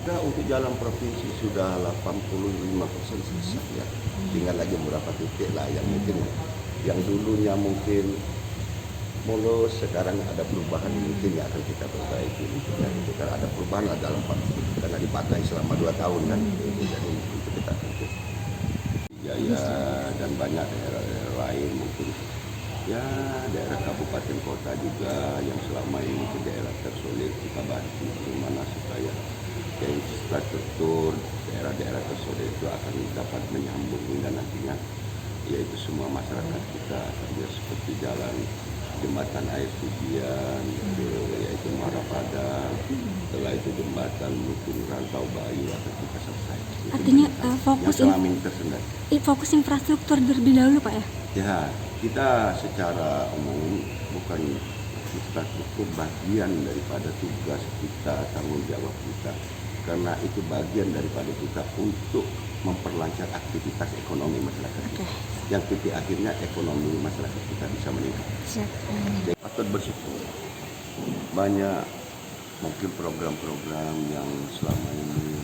Nah, untuk jalan provinsi sudah 85% selesai ya. Tinggal lagi beberapa titik lah yang mungkin yang dulunya mungkin mulus, sekarang ada perubahan mungkin yang akan kita perbaiki. Ya, itu kan ada perubahan lah dalam karena dipatahi selama 2 tahun kan. Jadi itu kita tentu Jaya dan banyak daerah-daerah lain mungkin ya daerah kabupaten kota juga yang selama ini ke daerah tersulit kita bantu bagaimana supaya ya, infrastruktur daerah-daerah tersulit itu akan dapat menyambung hingga nantinya yaitu semua masyarakat kita kerja seperti jalan jembatan air Tubian yaitu Muara Padang, setelah itu jembatan mungkin Rantau Bayu akan kita selesai. Artinya fokus infrastruktur terlebih dahulu Pak ya? Ya, kita secara umum bukan infrastruktur bagian daripada tugas kita, tanggung jawab kita. Karena itu bagian daripada kita untuk memperlancar aktivitas ekonomi masyarakat kita. Yang titik akhirnya ekonomi masyarakat kita bisa meningkat. Jadi patut bersyukur. Banyak mungkin program-program yang selama ini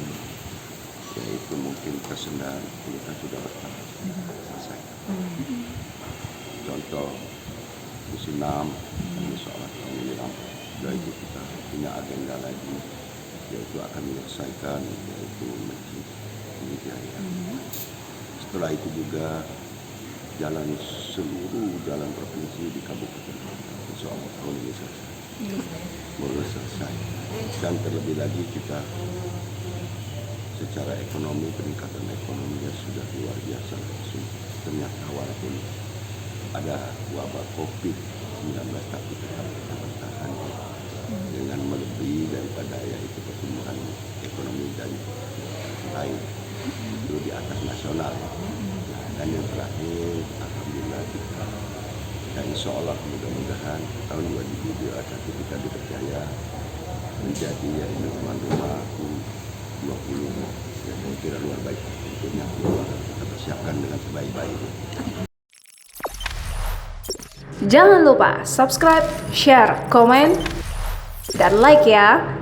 yaitu mungkin tersendat kita sudah selesai. Contoh musim 6 ini soal pemilihan, sudah itu kita punya agenda lagi yaitu akan menyelesaikan yaitu Masjid Wijaya. Setelah itu juga jalan seluruh jalan provinsi di kabupaten kota insya Allah tahun ini selesai. Baru selesai. Dan terlebih lagi kita secara ekonomi peningkatan ekonominya sudah luar biasa langsung. Ternyata walaupun ada wabah COVID-19 tapi tetap kita bertahan dengan melebihi daripada yaitu pertumbuhan ekonomi dan lain itu di atas nasional. Nah, dan yang terakhir alhamdulillah kita dan insya Allah mudah-mudahan tahun 2021 kita dipercaya menjadi yaitu tuan rumah 20 yang saya kira luar baik tentunya kita persiapkan dengan sebaik-baiknya. Jangan lupa subscribe, share, komen, dan like ya.